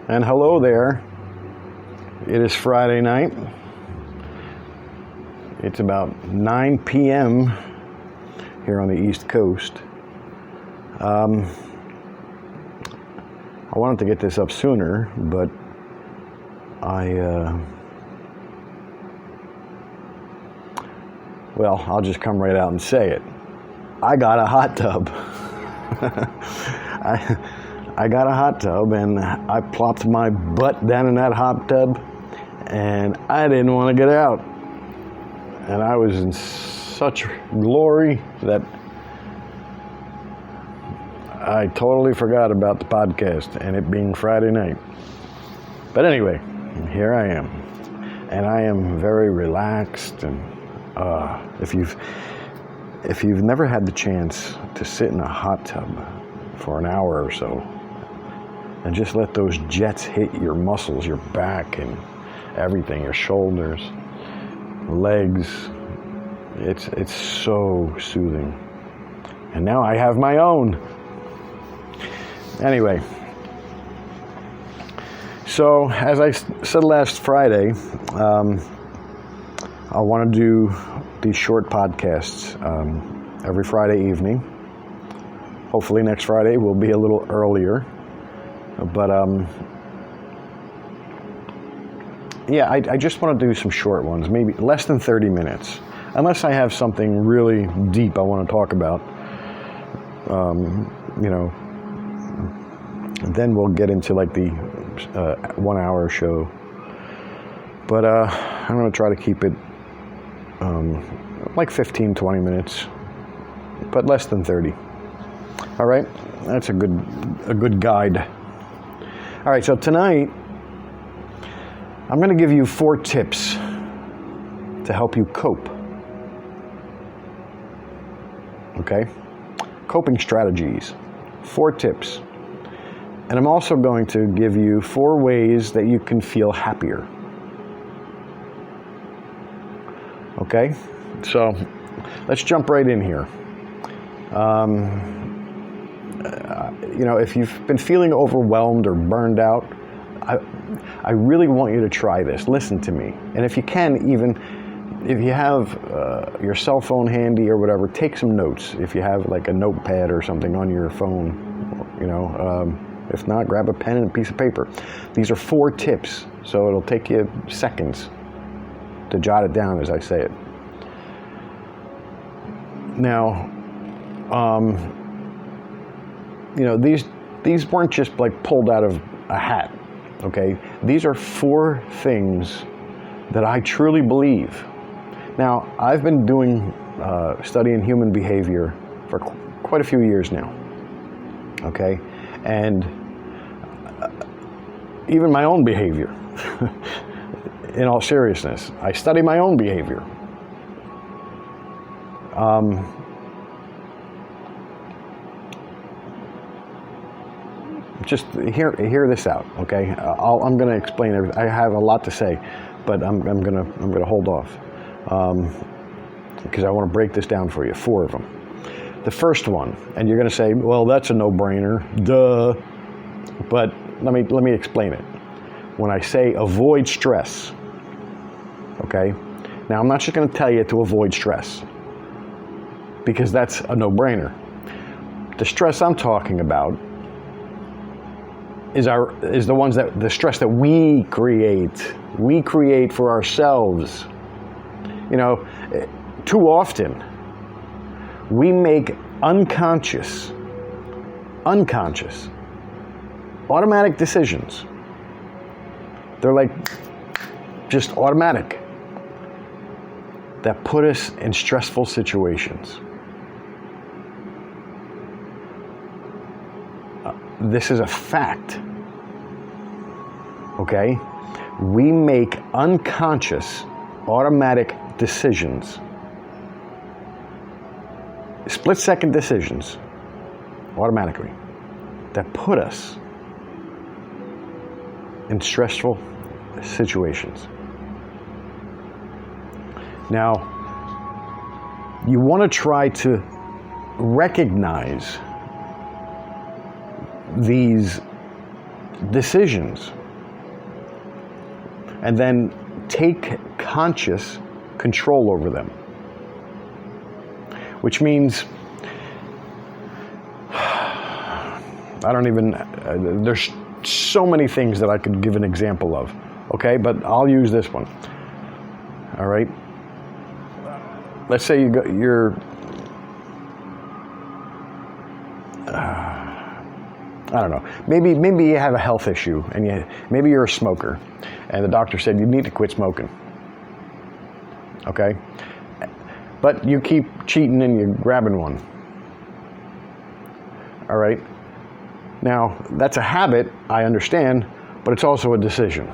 And hello there. It is Friday night. It's about 9 p.m. here on the East Coast. I wanted to get this up sooner, but I'll just come right out and say it. I got a hot tub. I got a hot tub, and I plopped my butt down in that hot tub, and I didn't want to get out. And I was in such glory that I totally forgot about the podcast and it being Friday night. But anyway, here I am. And I am very relaxed. And if you've never had the chance to sit in a hot tub for an hour or so and just let those jets hit your muscles, your back and everything, your shoulders, legs, it's so soothing. And now I have my own. Anyway, so as I said last Friday, I want to do these short podcasts every Friday evening. Hopefully next Friday will be a little earlier. But I just want to do some short ones, maybe less than 30 minutes. Unless I have something really deep I want to talk about, then we'll get into like the 1 hour show. But I'm going to try to keep it like 15, 20 minutes, but less than 30. All right, that's a good guide. All right, so tonight I'm going to give you 4 tips to help you cope. Okay? Coping strategies. 4 tips. And I'm also going to give you 4 ways that you can feel happier. Okay? So, let's jump right in here. If you've been feeling overwhelmed or burned out, I really want you to try this. Listen to me. And if you can, even if you have your cell phone handy or whatever, take some notes. If you have like a notepad or something on your phone, if not, grab a pen and a piece of paper. These are 4 tips, so it'll take you seconds to jot it down as I say it. Now, these weren't just like pulled out of a hat, okay? These are 4 things that I truly believe. Now, I've been doing studying human behavior for quite a few years now, okay? And even my own behavior, in all seriousness, I study my own behavior. Just hear this out, okay? I'm going to explain everything. I have a lot to say, but I'm going to hold off because I want to break this down for you. 4 of them. The first one, and you're going to say, "Well, that's a no-brainer, duh." But let me explain it. When I say avoid stress, okay? Now I'm not just going to tell you to avoid stress because that's a no-brainer. The stress I'm talking about is the stress that we create. We create for ourselves. Too often we make unconscious, automatic decisions. They're like just automatic that put us in stressful situations. This is a fact, okay? We make unconscious, automatic decisions, split-second decisions, automatically, that put us in stressful situations. Now, you want to try to recognize these decisions and then take conscious control over them. Which means, there's so many things that I could give an example of, okay? But I'll use this one, all right? Let's say you're I don't know, maybe you have a health issue, and maybe you're a smoker, and the doctor said you need to quit smoking, okay? But you keep cheating and you're grabbing one, all right? Now, that's a habit, I understand, but it's also a decision.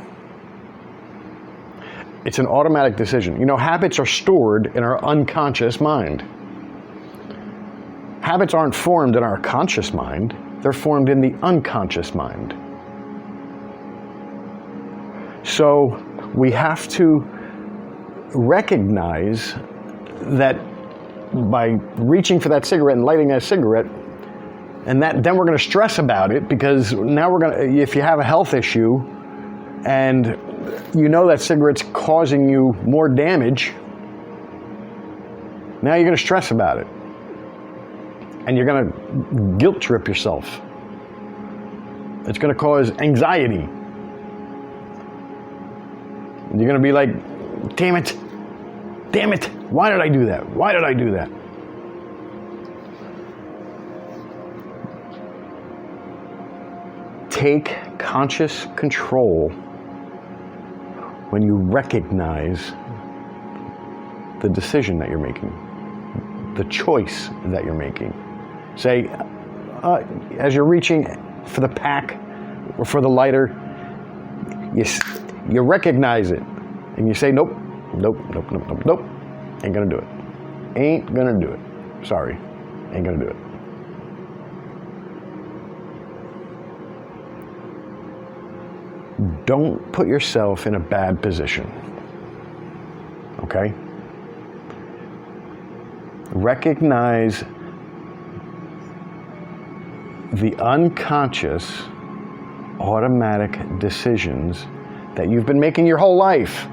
It's an automatic decision. You know, habits are stored in our unconscious mind. Habits aren't formed in our conscious mind, they're formed in the unconscious mind. So we have to recognize that by reaching for that cigarette and lighting that cigarette, and then we're going to stress about it, because now if you have a health issue and you know that cigarette's causing you more damage, now you're going to stress about it. And you're going to guilt trip yourself. It's going to cause anxiety. You're going to be like, damn it, why did I do that? Why did I do that? Take conscious control when you recognize the decision that you're making, the choice that you're making. Say, as you're reaching for the pack or for the lighter, you recognize it, and you say, nope, ain't gonna do it. Ain't gonna do it. Sorry, ain't gonna do it. Don't put yourself in a bad position, okay? Recognize the unconscious, automatic decisions that you've been making your whole life.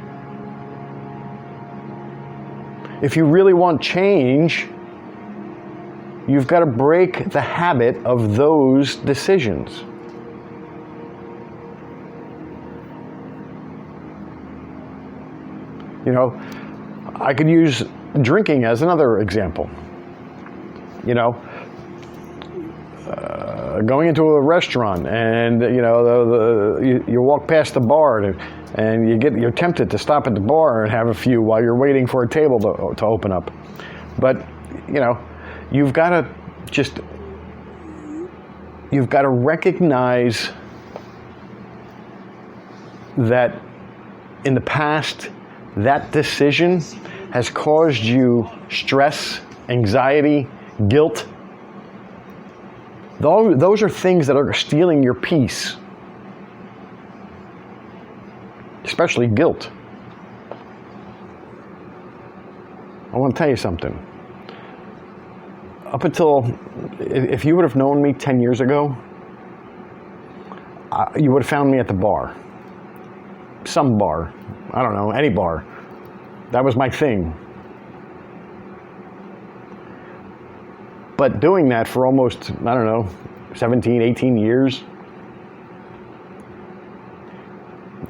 If you really want change, you've got to break the habit of those decisions. You know, I could use drinking as another example. You know, going into a restaurant, and you know, you walk past the bar, and you're tempted to stop at the bar and have a few while you're waiting for a table to open up. But you know, you've got to recognize that in the past, that decision has caused you stress, anxiety, guilt. Those are things that are stealing your peace, especially guilt. I want to tell you something. Up until, if you would have known me 10 years ago, you would have found me at the bar. Some bar. I don't know, any bar. That was my thing. But doing that for almost, 17, 18 years,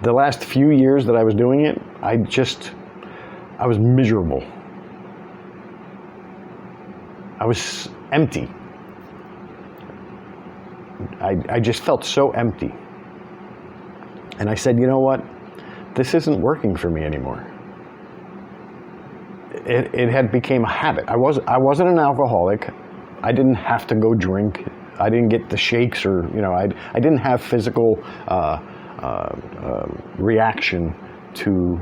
the last few years that I was doing it, I was miserable. I was empty. I just felt so empty. And I said, you know what? This isn't working for me anymore. It had become a habit. I wasn't an alcoholic. I didn't have to go drink. I didn't get the shakes, or I didn't have physical reaction to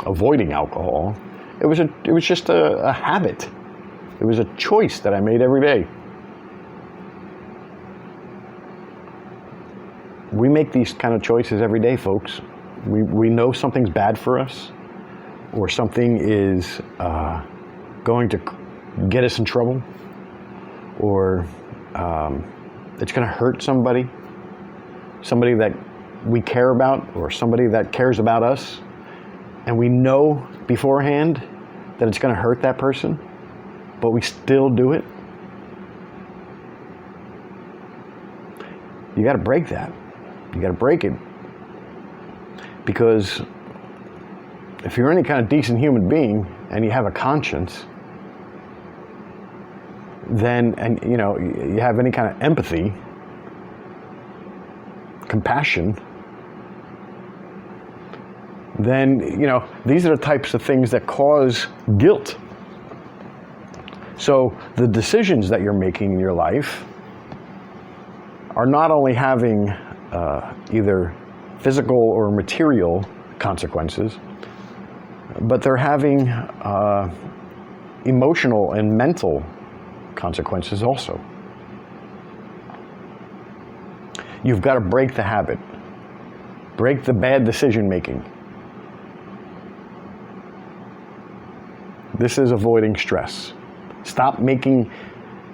avoiding alcohol. It was just a habit. It was a choice that I made every day. We make these kind of choices every day, folks. We know something's bad for us, or something is going to get us in trouble, or it's going to hurt somebody that we care about or somebody that cares about us, and we know beforehand that it's going to hurt that person, but we still do it, you got to break that. You got to break it. Because if you're any kind of decent human being and you have a conscience, then, and you know, you have any kind of empathy, compassion, then, you know, these are the types of things that cause guilt. So the decisions that you're making in your life are not only having either physical or material consequences, but they're having emotional and mental consequences also. You've got to break the habit. Break the bad decision making. This is avoiding stress. Stop making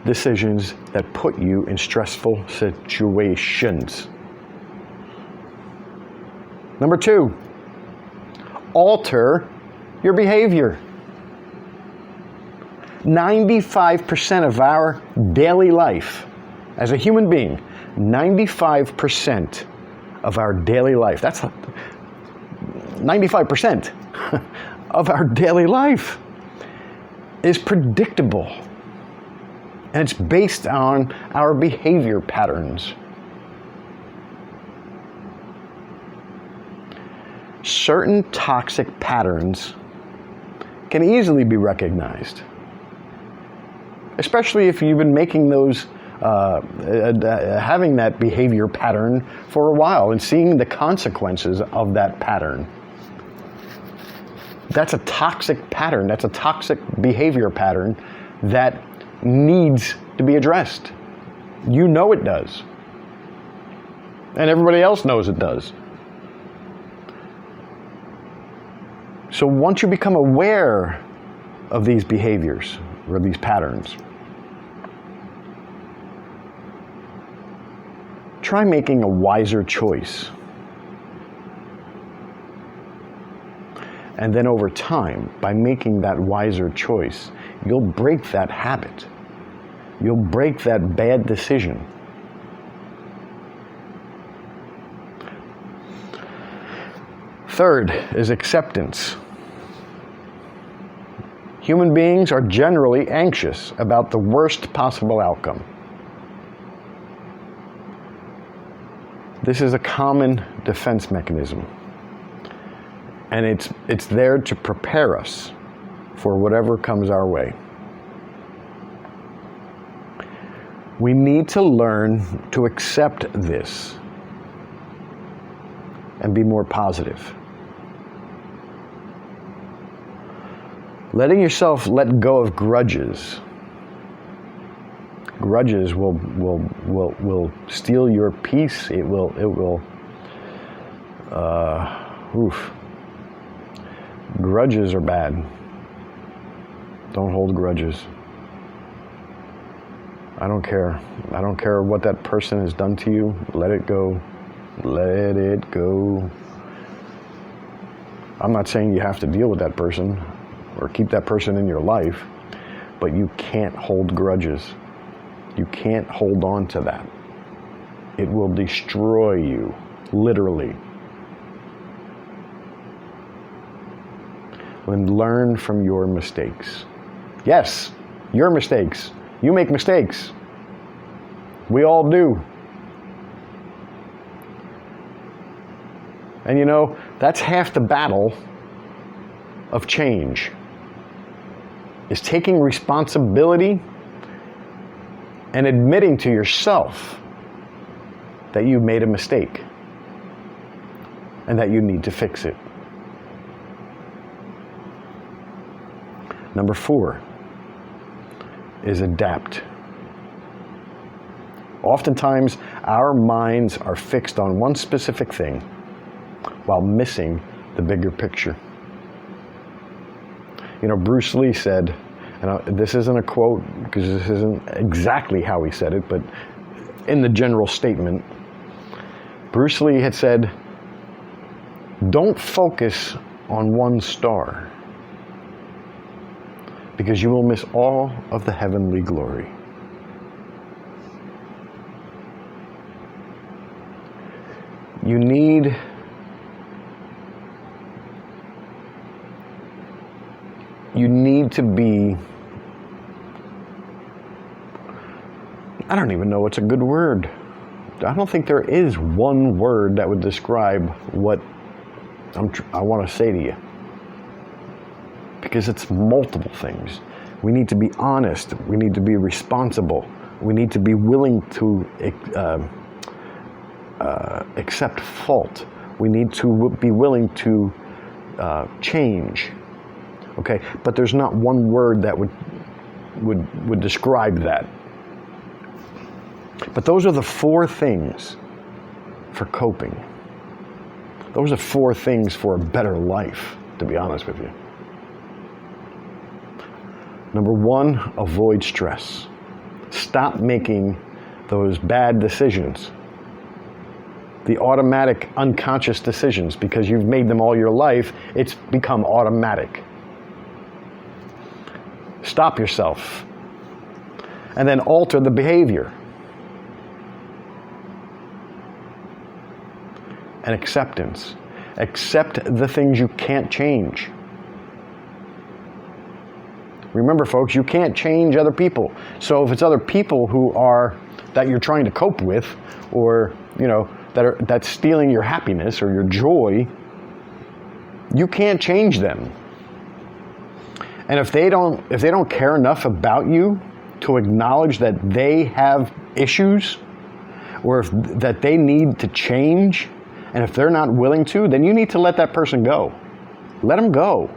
decisions that put you in stressful situations. Number 2, alter your behavior. 95% of our daily life as a human being, 95% of our daily life, that's 95% of our daily life is predictable. And it's based on our behavior patterns. Certain toxic patterns can easily be recognized, especially if you've been making those, having that behavior pattern for a while and seeing the consequences of that pattern. That's a toxic pattern. That's a toxic behavior pattern that needs to be addressed. You know it does. And everybody else knows it does. So once you become aware of these behaviors or these patterns, try making a wiser choice. And then over time, by making that wiser choice, you'll break that habit. You'll break that bad decision. Third is acceptance. Human beings are generally anxious about the worst possible outcome. This is a common defense mechanism. And it's there to prepare us for whatever comes our way. We need to learn to accept this and be more positive. Letting yourself let go of grudges. Grudges will steal your peace. It will Grudges are bad. Don't hold grudges. I don't care. I don't care what that person has done to you. Let it go. Let it go. I'm not saying you have to deal with that person or keep that person in your life, but you can't hold grudges. You can't hold on to that. It will destroy you, literally. And learn from your mistakes. Yes, your mistakes. You make mistakes. We all do. And you know, that's half the battle of change, is taking responsibility and admitting to yourself that you made a mistake and that you need to fix it. Number 4 is adapt. Oftentimes, our minds are fixed on one specific thing while missing the bigger picture. You know, Bruce Lee said, and this isn't a quote because this isn't exactly how he said it, but in the general statement, Bruce Lee had said, Don't focus on one star, because you will miss all of the heavenly glory. You need to be, I don't even know what's a good word. I don't think there is one word that would describe what I want to say to you. Because it's multiple things. We need to be honest. We need to be responsible. We need to be willing to accept fault. We need to be willing to change. Okay, but there's not one word that would describe that. But those are the 4 things for coping. Those are 4 things for a better life, to be honest with you. Number 1, avoid stress. Stop making those bad decisions. The automatic, unconscious decisions, because you've made them all your life, it's become automatic. Stop yourself. And then alter the behavior. And acceptance. Accept the things you can't change. Remember, folks, you can't change other people. So if it's other people that you're trying to cope with, or that's stealing your happiness or your joy, you can't change them. And if they don't care enough about you to acknowledge that they have issues, or that they need to change, and if they're not willing to, then you need to let that person go. Let them go.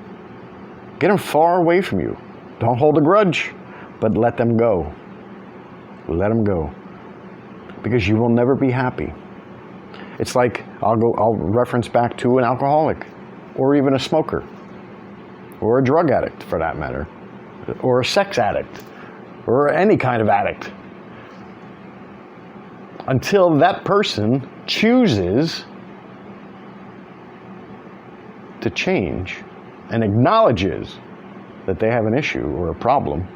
Get them far away from you. Don't hold a grudge, but let them go. Let them go. Because you will never be happy. It's like, I'll reference back to an alcoholic, or even a smoker, or a drug addict for that matter, or a sex addict, or any kind of addict. Until that person chooses to change and acknowledges that they have an issue or a problem,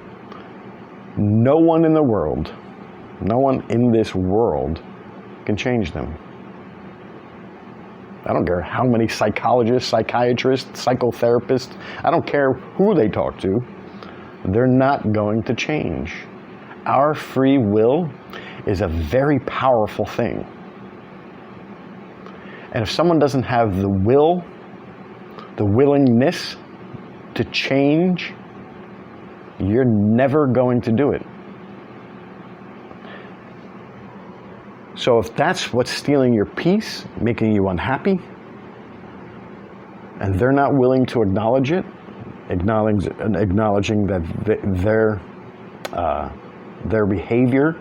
no one in this world can change them. I don't care how many psychologists, psychiatrists, psychotherapists, I don't care who they talk to, they're not going to change. Our free will is a very powerful thing. And if someone doesn't have the will, the willingness to change, you're never going to do it. So if that's what's stealing your peace, making you unhappy, and they're not willing to acknowledge it, acknowledging that their behavior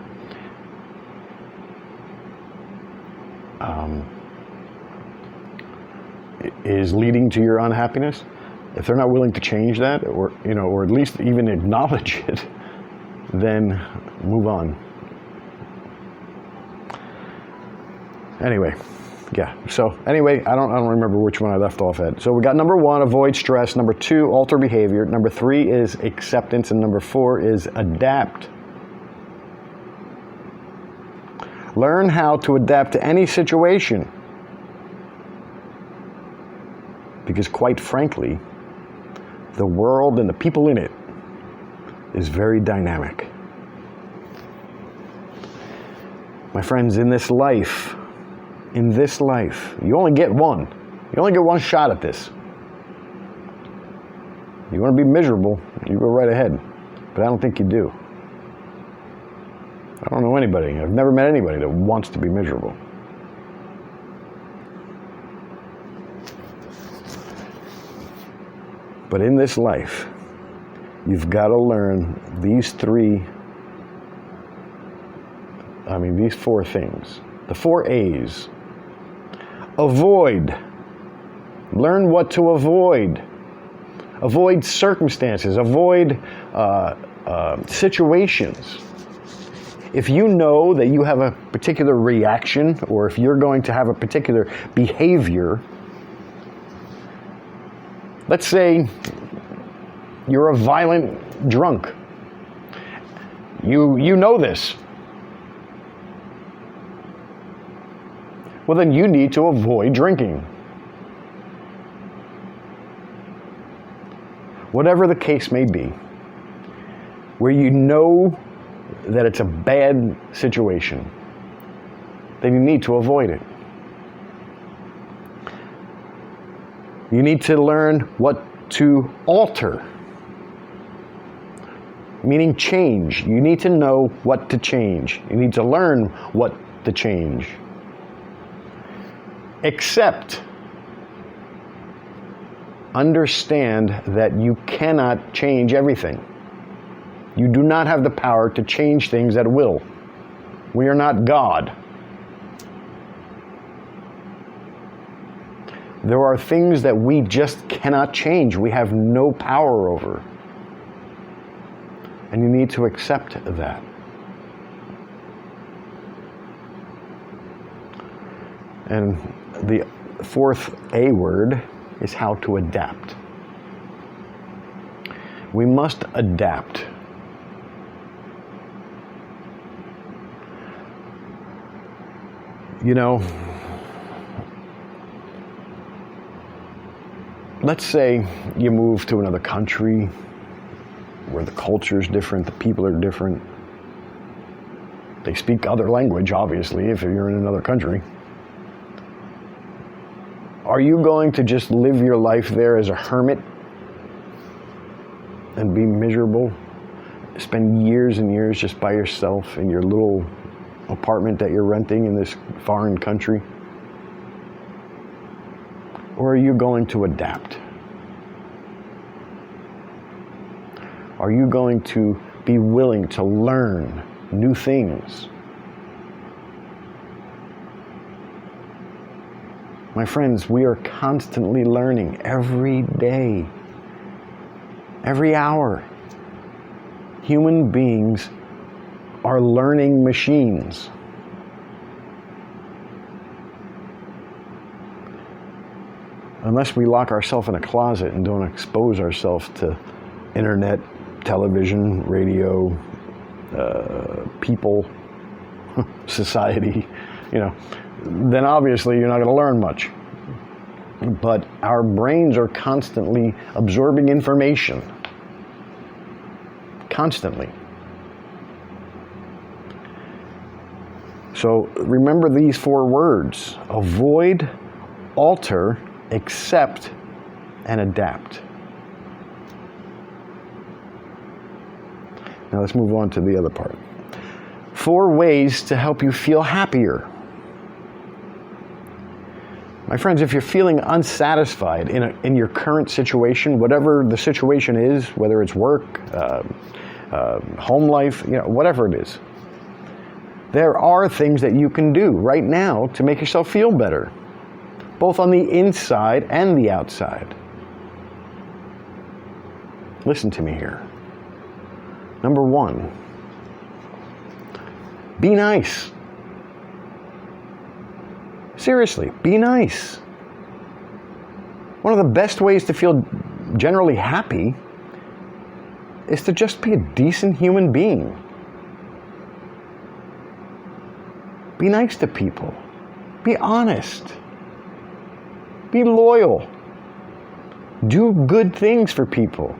is leading to your unhappiness, if they're not willing to change that, or at least even acknowledge it, then move on. Anyway, I don't remember which one I left off at. So we got number 1, avoid stress. Number 2, alter behavior. Number 3 is acceptance, and number 4 is adapt. Learn how to adapt to any situation. Because quite frankly, the world and the people in it is very dynamic. My friends, in this life, you only get one. You only get one shot at this. You want to be miserable, you go right ahead. But I don't think you do. I don't know anybody. I've never met anybody that wants to be miserable. But in this life, you've got to learn these 4 things. The 4 A's. Avoid. Learn what to avoid. Avoid circumstances. Avoid situations. If you know that you have a particular reaction, or if you're going to have a particular behavior, Let's say you're a violent drunk. You know this. Well, then you need to avoid drinking. Whatever the case may be, where you know that it's a bad situation, then you need to avoid it. You need to learn what to alter, meaning change. You need to know what to change. You need to learn what to change. Accept. Understand that you cannot change everything. You do not have the power to change things at will. We are not God. There are things that we just cannot change. We have no power over. And you need to accept that. And the fourth A word is how to adapt. We must adapt. You know, let's say you move to another country where the culture is different, the people are different. They speak other language, obviously, if you're in another country. Are you going to just live your life there as a hermit and be miserable? Spend years and years just by yourself in your little apartment that you're renting in this foreign country? Or are you going to adapt? Are you going to be willing to learn new things? My friends, we are constantly learning every day, every hour. Human beings are learning machines. Unless we lock ourselves in a closet and don't expose ourselves to internet, television, radio, people, society, then obviously you're not going to learn much. But our brains are constantly absorbing information. Constantly. So remember these 4 words: avoid, alter, accept, and adapt. Now let's move on to the other part. 4 ways to help you feel happier. My friends, if you're feeling unsatisfied in your current situation, whatever the situation is, whether it's work, home life, whatever it is, there are things that you can do right now to make yourself feel better, both on the inside and the outside. Listen to me here. Number 1, be nice. Seriously, be nice. One of the best ways to feel generally happy is to just be a decent human being. Be nice to people. Be honest. Be loyal. Do good things for people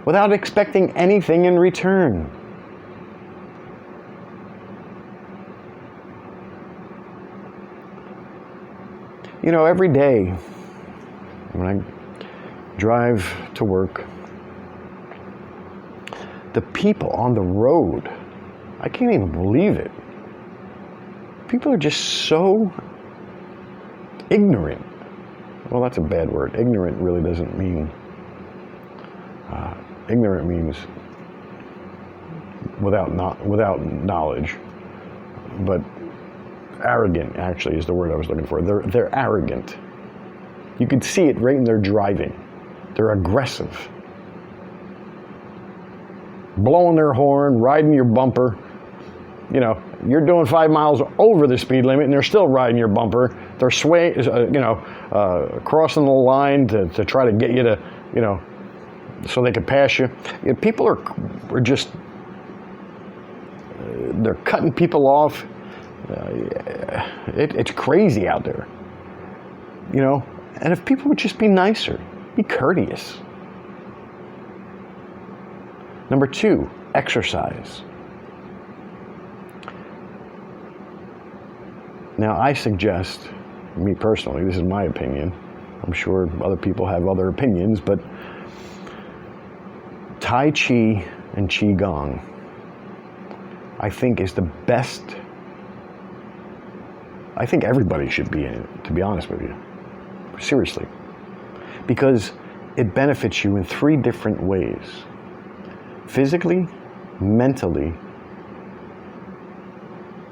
without expecting anything in return. Every day when I drive to work, the people on the road, I can't even believe it. People are just so ignorant. Well, that's a bad word. Ignorant really doesn't mean... ignorant means without knowledge. But arrogant, actually, is the word I was looking for. They're arrogant. You can see it right in their driving. They're aggressive. Blowing their horn, riding your bumper, you're doing 5 miles over the speed limit and they're still riding your bumper. They're crossing the line to try to get you to, so they can pass you. People are just, they're cutting people off. It's crazy out there, and if people would just be nicer, be courteous. Number 2, exercise. Now, I suggest, me personally, this is my opinion, I'm sure other people have other opinions, but Tai Chi and Qigong, I think is the best. I think everybody should be in it, to be honest with you. Seriously. Because it benefits you in 3 different ways. Physically, mentally,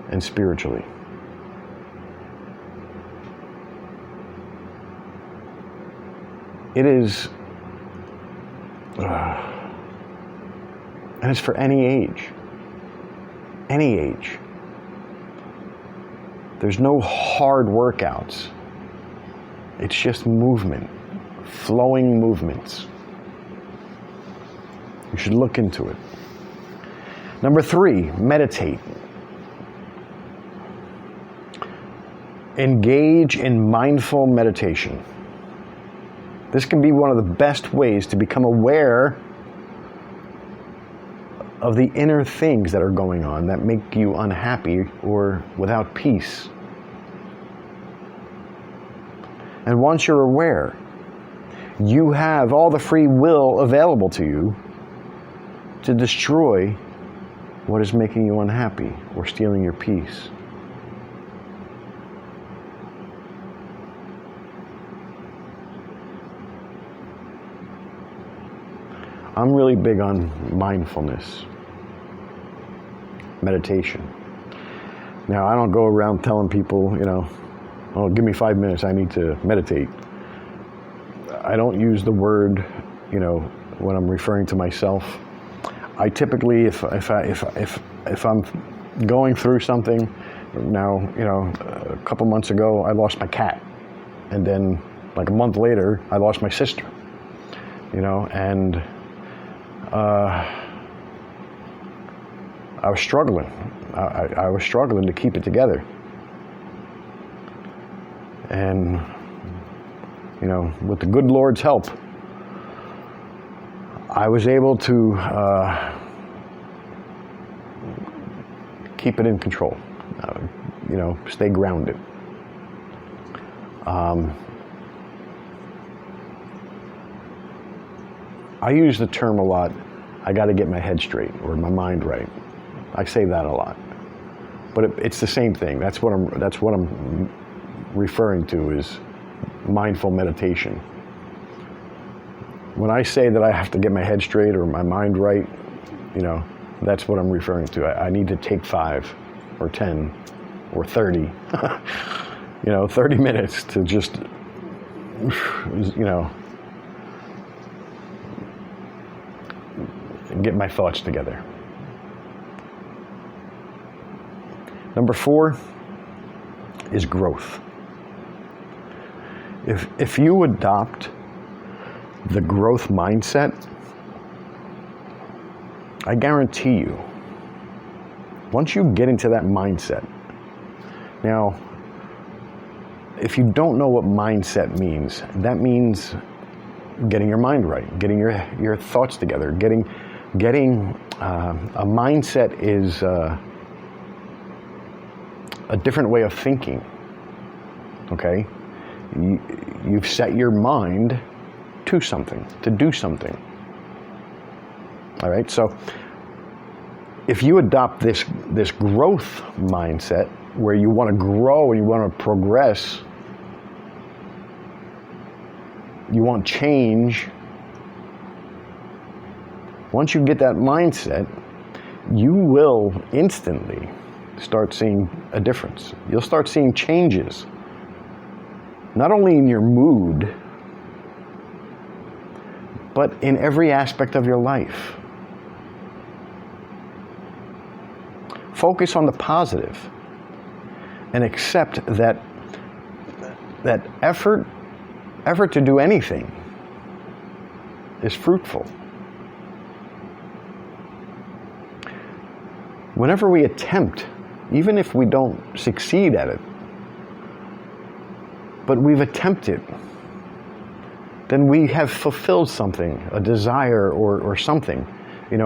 and spiritually. It is, and it's for any age. Any age. There's no hard workouts. It's just movement, flowing movements. You should look into it. Number 3, meditate. Engage in mindful meditation. This can be one of the best ways to become aware of the inner things that are going on that make you unhappy or without peace. And once you're aware, you have all the free will available to you to destroy what is making you unhappy or stealing your peace. I'm really big on mindfulness, meditation. Now, I don't go around telling people, oh, give me 5 minutes, I need to meditate. I don't use the word, when I'm referring to myself. I typically, if I'm going through something, now, a couple months ago, I lost my cat. And then, like a month later, I lost my sister, and I was struggling. I was struggling to keep it together. And, with the good Lord's help, I was able to keep it in control, stay grounded. I use the term a lot, I got to get my head straight or my mind right. I say that a lot. But it's the same thing. That's what I'm referring to is mindful meditation. When I say that I have to get my head straight or my mind right, that's what I'm referring to. I need to take 5 or 10 or 30, 30 minutes to just, get my thoughts together. Number 4 is growth. If you adopt the growth mindset, I guarantee you, once you get into that mindset, now, if you don't know what mindset means, that means getting your mind right, getting your thoughts together, getting a mindset is a different way of thinking. Okay, you've set your mind to something, to do something. All right, so if you adopt this growth mindset where you want to grow and you want to progress, you want change, once you get that mindset, you will instantly start seeing a difference. You'll start seeing changes, not only in your mood, but in every aspect of your life. Focus on the positive and accept that effort to do anything is fruitful. Whenever we attempt, even if we don't succeed at it, but we've attempted, then we have fulfilled something, a desire or something, in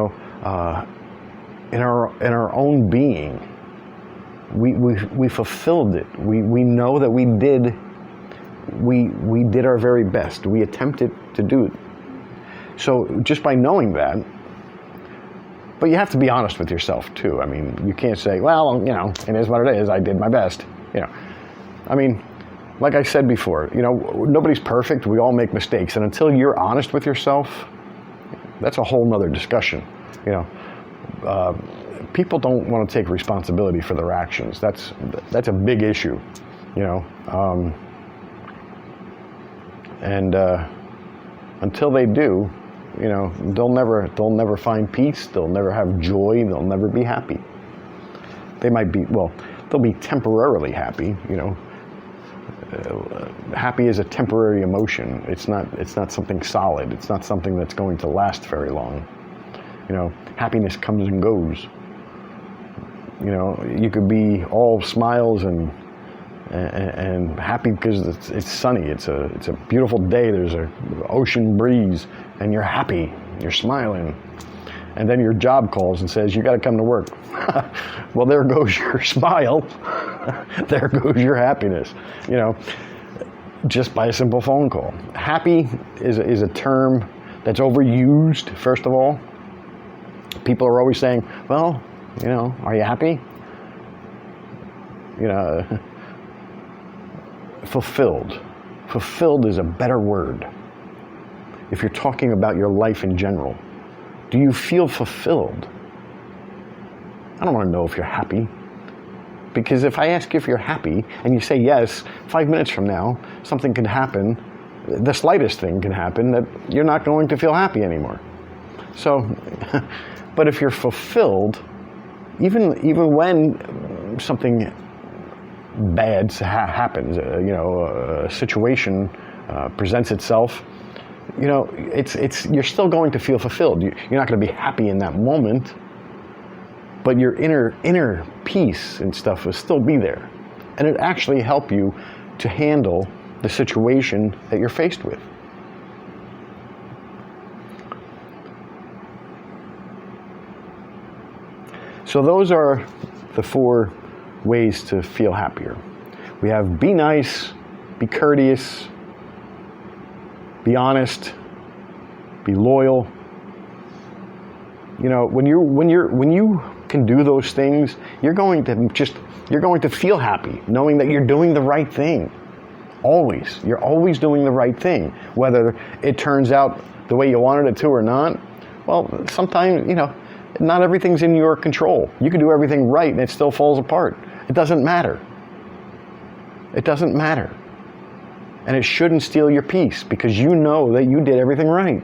our own being. We fulfilled it. We know that we did our very best. We attempted to do it. So just by knowing that, but you have to be honest with yourself too. I mean, you can't say, well, it is what it is. I did my best. I mean, like I said before, nobody's perfect. We all make mistakes. And until you're honest with yourself, that's a whole nother discussion. People don't want to take responsibility for their actions. That's a big issue, and until they do, they'll never find peace. They'll never have joy. They'll never be happy. They'll be temporarily happy. Happy is a temporary emotion. It's not something solid. It's not something that's going to last very long. Happiness comes and goes. You could be all smiles and happy because it's sunny. It's a beautiful day. There's an ocean breeze, and you're happy. You're smiling, and then your job calls and says you got to come to work. Well, there goes your smile. There goes your happiness. Just by a simple phone call. Happy is a term that's overused. First of all, people are always saying, well, are you happy? Fulfilled. Fulfilled is a better word. If you're talking about your life in general, do you feel fulfilled? I don't want to know if you're happy. Because if I ask you if you're happy and you say yes, 5 minutes from now, something can happen, the slightest thing can happen that you're not going to feel happy anymore. So, but if you're fulfilled, even when something bad happens, a situation presents itself, you're still going to feel fulfilled. You're not going to be happy in that moment, but your inner peace and stuff will still be there, and it actually help you to handle the situation that you're faced with. So those are the 4 ways to feel happier. We have be nice, be courteous, be honest, be loyal. When you can do those things, you're going to feel happy knowing that you're doing the right thing. Always. You're always doing the right thing. Whether it turns out the way you wanted it to or not, well, sometimes, not everything's in your control. You can do everything right and it still falls apart. It doesn't matter. It doesn't matter. And it shouldn't steal your peace because you know that you did everything right.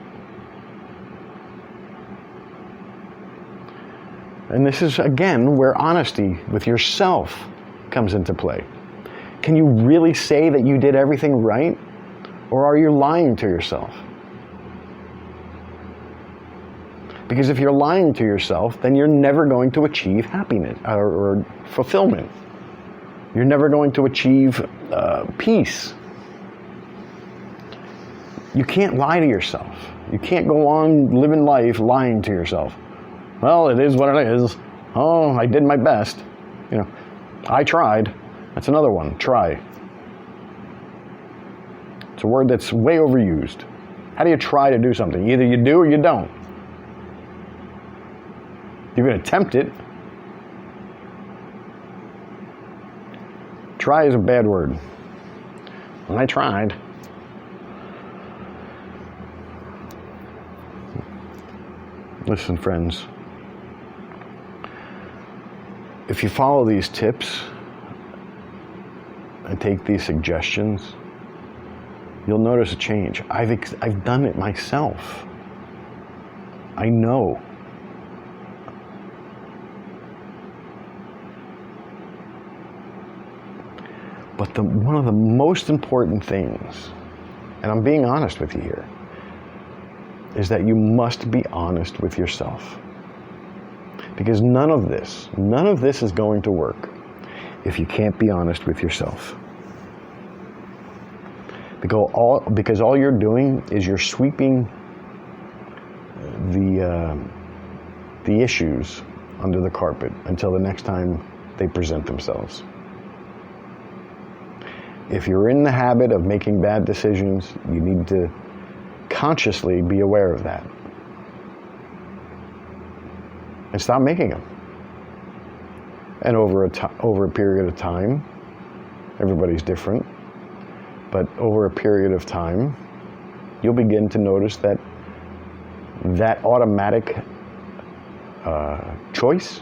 And this is, again, where honesty with yourself comes into play. Can you really say that you did everything right? Or are you lying to yourself? Because if you're lying to yourself, then you're never going to achieve happiness or fulfillment. You're never going to achieve peace. You can't lie to yourself. You can't go on living life lying to yourself. Well, it is what it is. Oh, I did my best. I tried. That's another one, try. It's a word that's way overused. How do you try to do something? Either you do or you don't. You can attempt it. Try is a bad word. I tried. Listen, friends. If you follow these tips and take these suggestions, you'll notice a change. I've done it myself. I know. But one of the most important things, and I'm being honest with you here, is that you must be honest with yourself. Because none of this is going to work if you can't be honest with yourself. Because all you're doing is you're sweeping the issues under the carpet until the next time they present themselves. If you're in the habit of making bad decisions, you need to consciously be aware of that and stop making them. And over a period of time, everybody's different, but over a period of time, you'll begin to notice that automatic choice,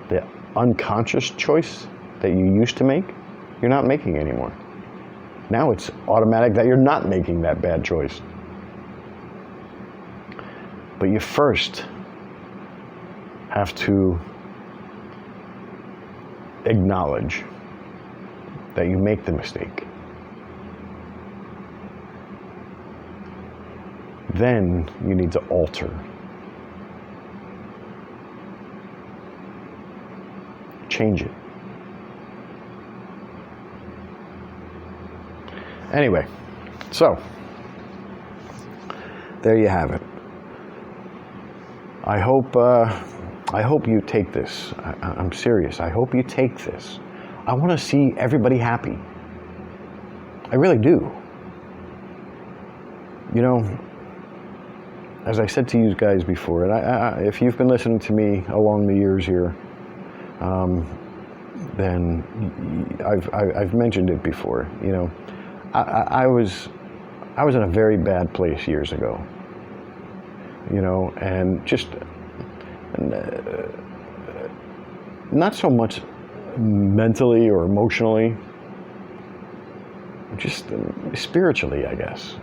the unconscious choice that you used to make, you're not making anymore. Now it's automatic that you're not making that bad choice. But you first have to acknowledge that you make the mistake. Then you need to alter. Change it. Anyway, so there you have it. I hope you take this. I'm serious. I hope you take this. I want to see everybody happy. I really do. You know, as I said to you guys before, and if you've been listening to me along the years here, then I've mentioned it before. You know, I was in a very bad place years ago. You know, and just not so much mentally or emotionally, just spiritually, I guess.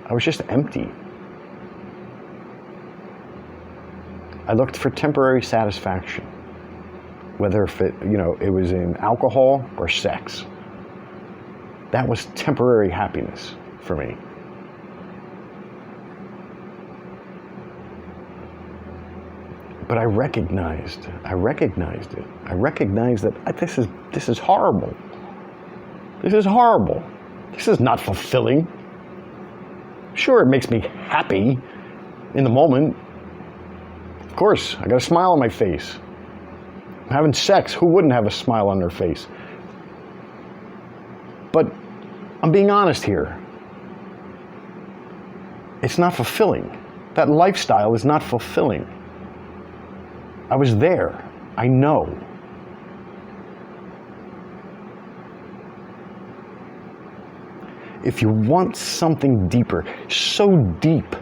I was just empty. I looked for temporary satisfaction, whether it was in alcohol or sex. That was temporary happiness for me. But I recognized it. I recognized that this is horrible. This is horrible. This is not fulfilling. Sure, it makes me happy in the moment. Of course, I got a smile on my face. I'm having sex. Who wouldn't have a smile on their face? But I'm being honest here. It's not fulfilling. That lifestyle is not fulfilling. I was there. I know. If you want something deeper, so deep,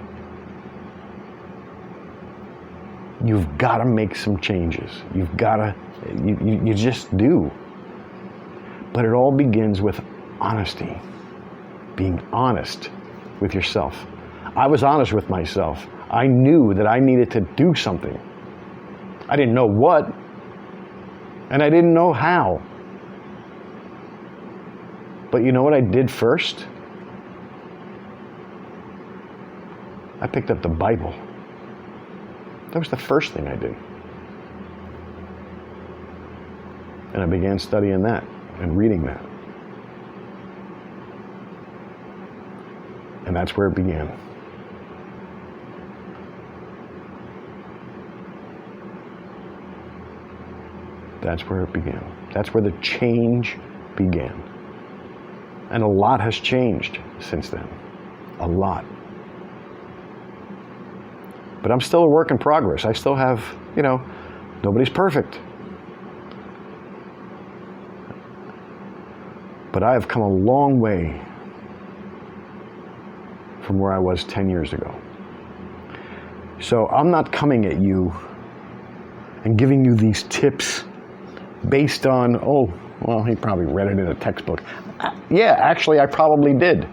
you've got to make some changes. You've got to, you just do. But it all begins with honesty. Being honest with yourself. I was honest with myself. I knew that I needed to do something. I didn't know what, and I didn't know how. But you know what I did first? I picked up the Bible. That was the first thing I did. And I began studying that and reading that. And that's where it began. That's where it began. That's where the change began. And a lot has changed since then. A lot. But I'm still a work in progress. I still have, nobody's perfect. But I have come a long way from where I was 10 years ago. So I'm not coming at you and giving you these tips based on, he probably read it in a textbook. Yeah, actually, I probably did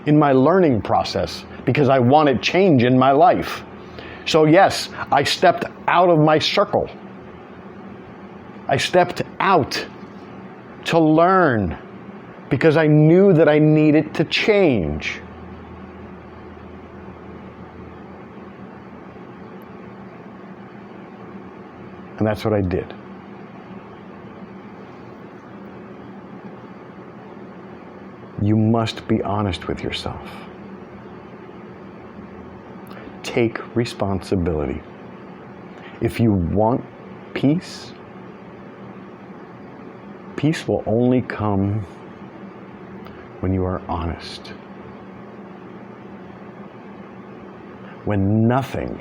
in my learning process because I wanted change in my life. So yes, I stepped out of my circle. I stepped out to learn because I knew that I needed to change. And that's what I did. You must be honest with yourself. Take responsibility. If you want peace, peace will only come when you are honest. When nothing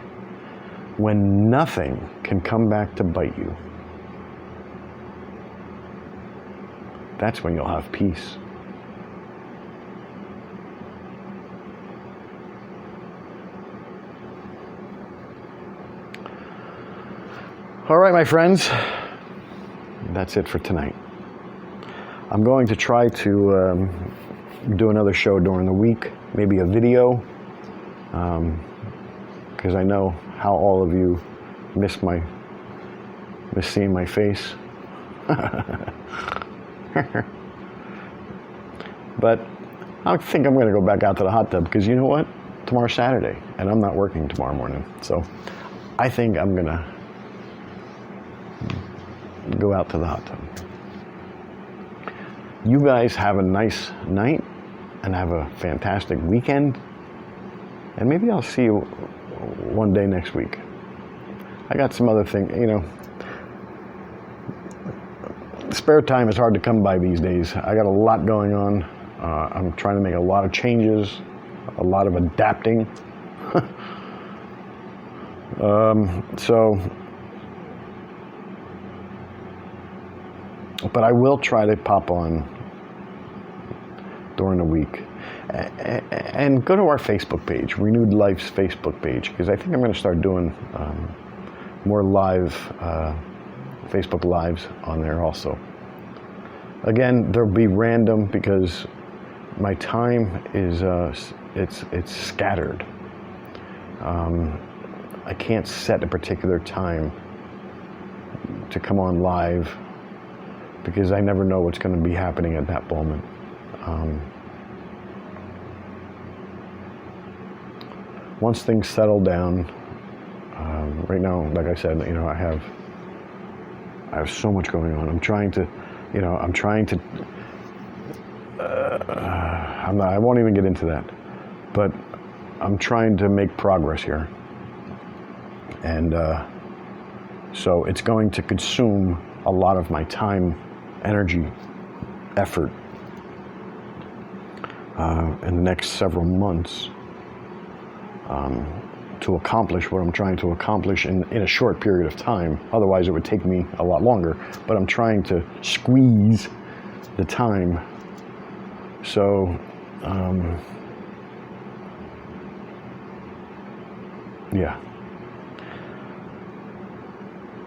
can come back to bite you, that's when you'll have peace. All right, my friends, that's it for tonight. I'm going to try to do another show during the week, maybe a video, because I know how all of you miss seeing my face. But I think I'm going to go back out to the hot tub, because you know what? Tomorrow's Saturday, and I'm not working tomorrow morning. So I think I'm going to go out to the hot tub. You guys have a nice night and have a fantastic weekend. And maybe I'll see you one day next week. I got some other things, spare time is hard to come by these days. I got a lot going on. I'm trying to make a lot of changes, a lot of adapting. But I will try to pop on during the week. And go to our Facebook page, Renewed Life's Facebook page, because I think I'm going to start doing more live Facebook Lives on there also. Again, there'll be random because my time is it's scattered. I can't set a particular time to come on live because I never know what's going to be happening at that moment. Once things settle down, right now, like I said, I have so much going on. I'm trying to, I won't even get into that, but I'm trying to make progress here. And so it's going to consume a lot of my time, energy, effort in the next several months to accomplish what I'm trying to accomplish in a short period of time. Otherwise, it would take me a lot longer. But I'm trying to squeeze the time. So, yeah.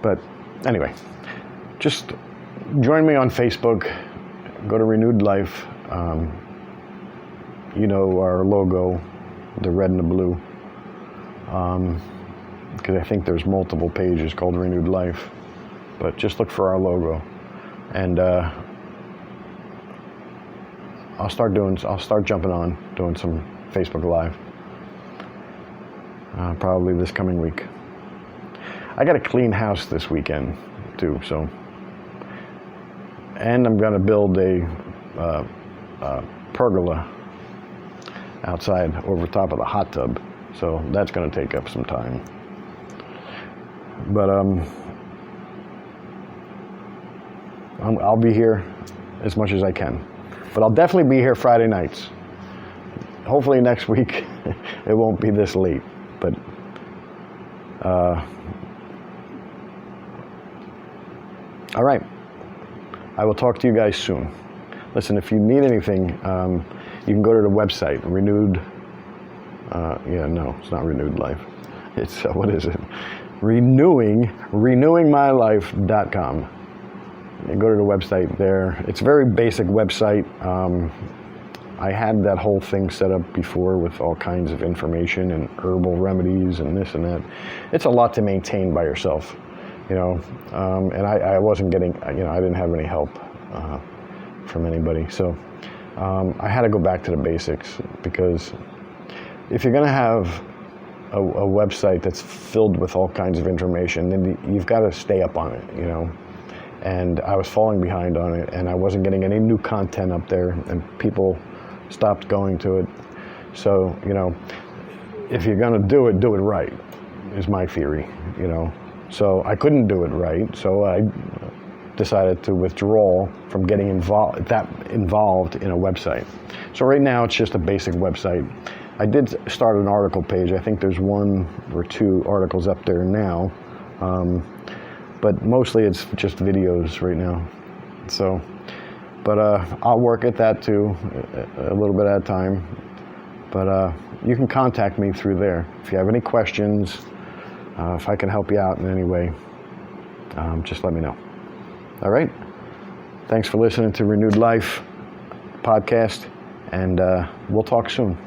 But anyway, just join me on Facebook. Go to Renewed Life. Our logo, the red and the blue. Because I think there's multiple pages called Renewed Life. But just look for our logo. And I'll start jumping on, doing some Facebook Live. Probably this coming week. I got to clean house this weekend too, so. And I'm going to build a pergola outside over top of the hot tub, so that's going to take up some time. But I'll be here as much as I can. But I'll definitely be here Friday nights. Hopefully next week it won't be this late, but all right. I will talk to you guys soon. Listen, if you need anything, you can go to the website, Renewed. No, it's not Renewed Life. It's what is it? renewingmylife.com. You go to the website there. It's a very basic website. I had that whole thing set up before with all kinds of information and herbal remedies and this and that. It's a lot to maintain by yourself, and I wasn't getting, I didn't have any help. from anybody. So I had to go back to the basics, because if you're going to have a website that's filled with all kinds of information, then you've got to stay up on it, you know. And I was falling behind on it, and I wasn't getting any new content up there, and people stopped going to it. So, you know, if you're going to do it right, is my theory, you know. So I couldn't do it right, so I decided to withdraw from getting involved in a website. So right now it's just a basic website. I did start an article page. I think there's 1 or 2 articles up there now, but mostly it's just videos right now. So, but I'll work at that too, a little bit at a time. But you can contact me through there if you have any questions. If I can help you out in any way, just let me know. All right? Thanks for listening to Renewed Life podcast, and we'll talk soon.